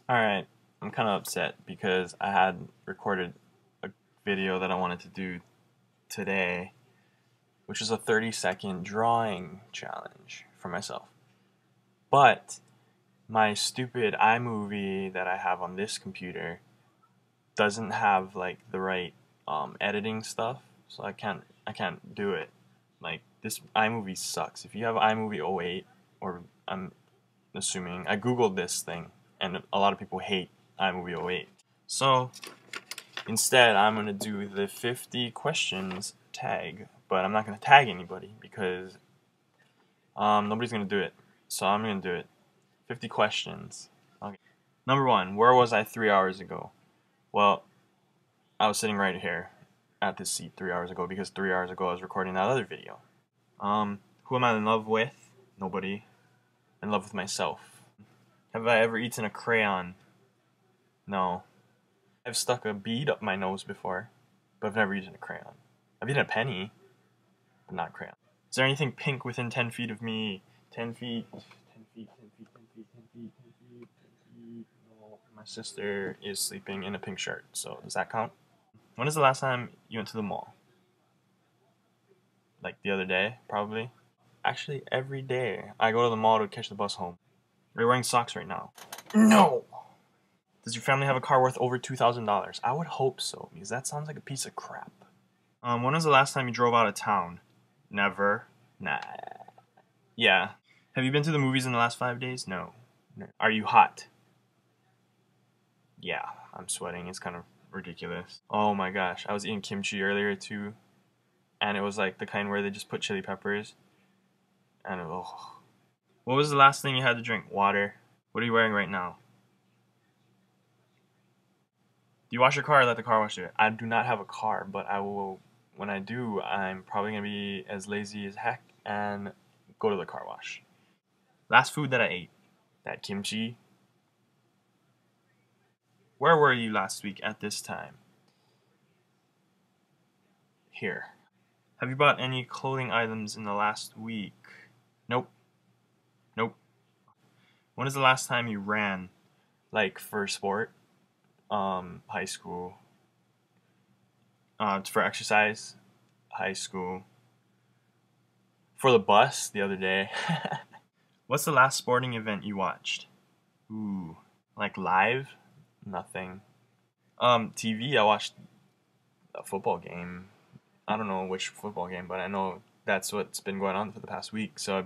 Alright, I'm kind of upset because I had recorded a video that I wanted to do today, which is a 30-second drawing challenge for myself. But my stupid iMovie that I have on this computer doesn't have like the right editing stuff, so I can't do it. Like this iMovie sucks. If you have iMovie 08, or I'm assuming I googled this thing, and a lot of people hate iMovie 08. So instead, I'm gonna do the 50 questions tag, but I'm not gonna tag anybody because nobody's gonna do it. So I'm gonna do it. 50 questions. Okay. Number one, where was I 3 hours ago? Well, I was sitting right here at this seat 3 hours ago because 3 hours ago I was recording that other video. Who am I in love with? Nobody. In love with myself. Have I ever eaten a crayon? No. I've stuck a bead up my nose before, but I've never eaten a crayon. I've eaten a penny, but not crayon. Is there anything pink within 10 feet of me? 10 feet, 10 feet, 10 feet, 10 feet, 10 feet, 10 feet, 10 feet. No. My sister is sleeping in a pink shirt, so does that count? When is the last time you went to the mall? Like the other day, probably? Actually, every day I go to the mall to catch the bus home. Are you wearing socks right now? No! Does your family have a car worth over $2,000? I would hope so, because that sounds like a piece of crap. When was the last time you drove out of town? Never. Nah. Yeah. Have you been to the movies in the last 5 days? No. Are you hot? Yeah, I'm sweating. It's kind of ridiculous. Oh my gosh, I was eating kimchi earlier too, and it was like the kind where they just put chili peppers. And oh. What was the last thing you had to drink? Water. What are you wearing right now? Do you wash your car or let the car wash do it? I do not have a car, but I will. When I do, I'm probably gonna be as lazy as heck and go to the car wash. Last food that I ate, that kimchi. Where were you last week at this time? Here. Have you bought any clothing items in the last week? Nope. Nope. When is the last time you ran? Like for sport? High school. For exercise? High school. For the bus the other day. What's the last sporting event you watched? Ooh. Like live? Nothing. TV, I watched a football game. I don't know which football game, but I know that's what's been going on for the past week. So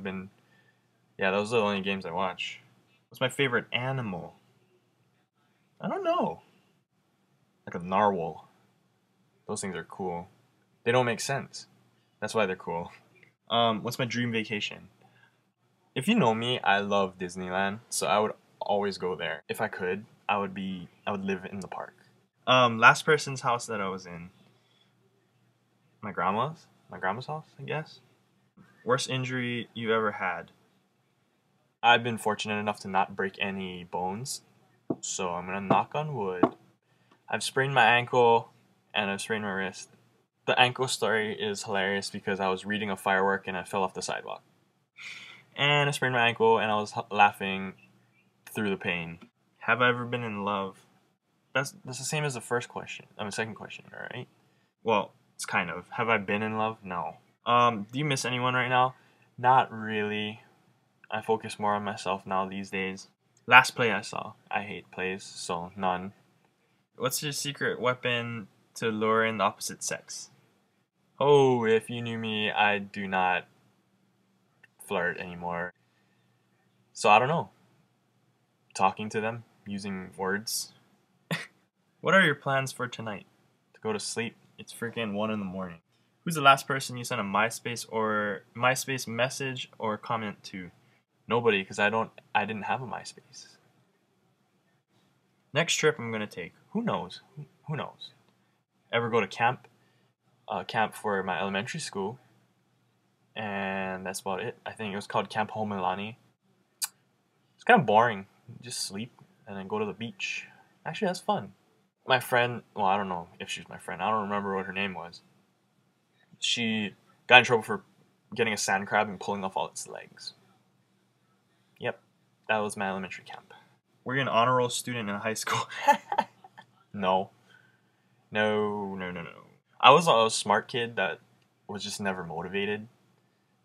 yeah, those are the only games I watch. What's my favorite animal? I don't know. Like a narwhal. Those things are cool. They don't make sense. That's why they're cool. What's my dream vacation? If you know me, I love Disneyland, so I would always go there. If I could, I would live in the park. Last person's house that I was in. My grandma's house, I guess. Worst injury you ever had? I've been fortunate enough to not break any bones, so I'm gonna knock on wood. I've sprained my ankle and I've sprained my wrist. The ankle story is hilarious because I was reading a firework and I fell off the sidewalk. And I sprained my ankle and I was laughing through the pain. Have I ever been in love? That's the same as the first question. Second question, alright? Well, it's kind of. Have I been in love? No. Do you miss anyone right now? Not really. I focus more on myself now these days. Last play I saw. I hate plays, so none. What's your secret weapon to lure in the opposite sex? Oh, if you knew me, I do not flirt anymore. So I don't know. Talking to them, using words. What are your plans for tonight? To go to sleep? It's freaking 1 in the morning. Who's the last person you sent a MySpace message or comment to? Nobody, because I didn't have a MySpace. Next trip I'm gonna take. Who knows? Who knows? Ever go to camp? Camp for my elementary school. And that's about it. I think it was called Camp Homilani. It's kind of boring. Just sleep and then go to the beach. Actually, that's fun. My friend, well, I don't know if she's my friend. I don't remember what her name was. She got in trouble for getting a sand crab and pulling off all its legs. Yep, that was my elementary camp. Were you an honor roll student in high school? No. No, no, no, no. I was a smart kid that was just never motivated.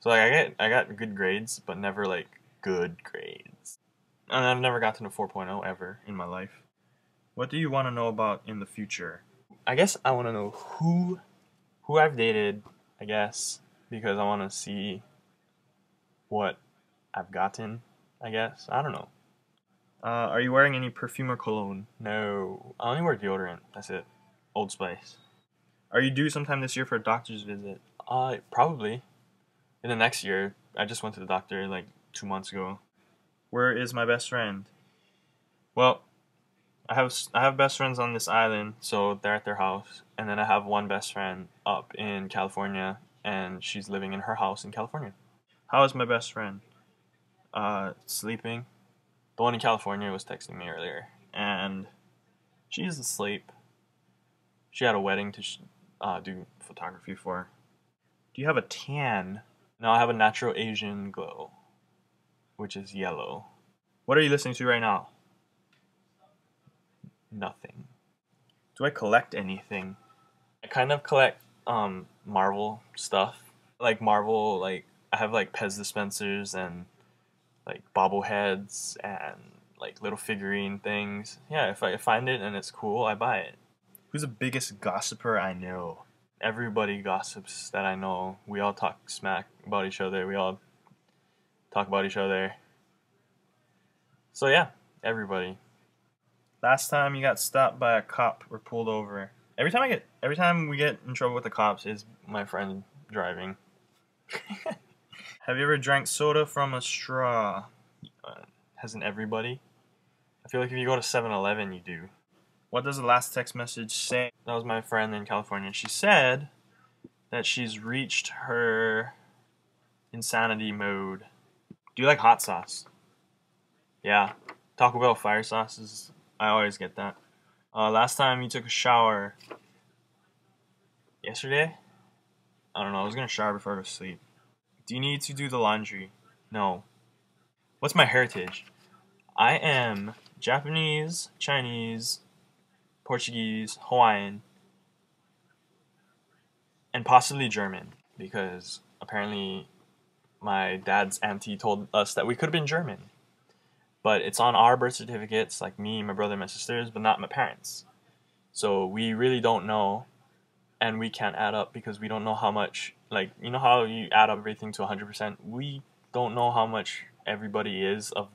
So like I got good grades, but never like good grades. And I've never gotten a 4.0 ever in my life. What do you want to know about in the future? I guess I want to know who I've dated, I guess, because I want to see what I've gotten, I guess. I don't know. Are you wearing any perfume or cologne? No. I only wear deodorant. That's it. Old Spice. Are you due sometime this year for a doctor's visit? Probably. In the next year. I just went to the doctor like 2 months ago. Where is my best friend? Well, I have best friends on this island, so they're at their house, and then I have one best friend up in California, and she's living in her house in California. How is my best friend? Sleeping. The one in California was texting me earlier, and she's asleep. She had a wedding to do photography for. Do you have a tan? No, I have a natural Asian glow, which is yellow. What are you listening to right now? Nothing. Do I collect anything? I kind of collect Marvel stuff. Like Marvel, like I have like Pez dispensers and like bobbleheads and like little figurine things. Yeah, if I find it and it's cool, I buy it. Who's the biggest gossiper I know? Everybody gossips that I know. We all talk smack about each other. We all talk about each other. So yeah, everybody. Last time you got stopped by a cop or pulled over. Every time we get in trouble with the cops is my friend driving. Have you ever drank soda from a straw? Hasn't everybody? I feel like if you go to 7-Eleven, you do. What does the last text message say? That was my friend in California. She said that she's reached her insanity mode. Do you like hot sauce? Yeah. Taco Bell fire sauces. I always get that. Last time you took a shower. Yesterday? I don't know. I was gonna shower before I go to sleep. Do you need to do the laundry? No. What's my heritage? I am Japanese, Chinese, Portuguese, Hawaiian, and possibly German, because apparently my dad's auntie told us that we could have been German. But it's on our birth certificates, like me, my brother, my sisters, but not my parents. So we really don't know, and we can't add up because we don't know how much, like, you know how you add up everything to 100%? We don't know how much everybody is of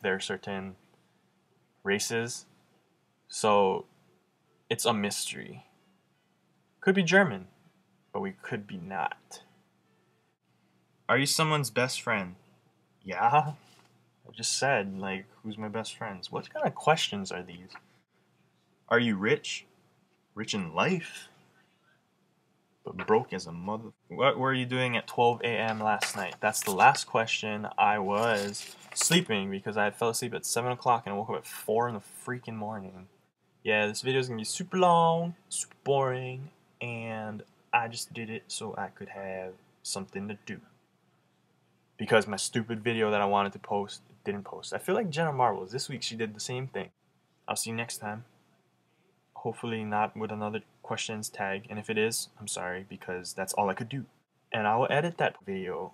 their certain races. So it's a mystery. Could be German, but we could be not. Are you someone's best friend? Yeah. I just said, like, who's my best friends? What kind of questions are these? Are you rich? Rich in life? But broke as a mother. What were you doing at 12 a.m. last night? That's the last question. I was sleeping because I fell asleep at 7 o'clock and I woke up at 4 in the freaking morning. Yeah, this video is going to be super long, super boring, and I just did it so I could have something to do. Because my stupid video that I wanted to post didn't post. I feel like Jenna Marbles. This week she did the same thing. I'll see you next time. Hopefully not with another questions tag. And if it is, I'm sorry because that's all I could do. And I will edit that video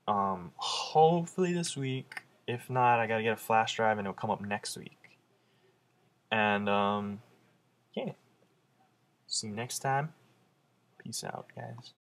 hopefully this week. If not, I gotta get a flash drive and it'll come up next week. And yeah. See you next time. Peace out, guys.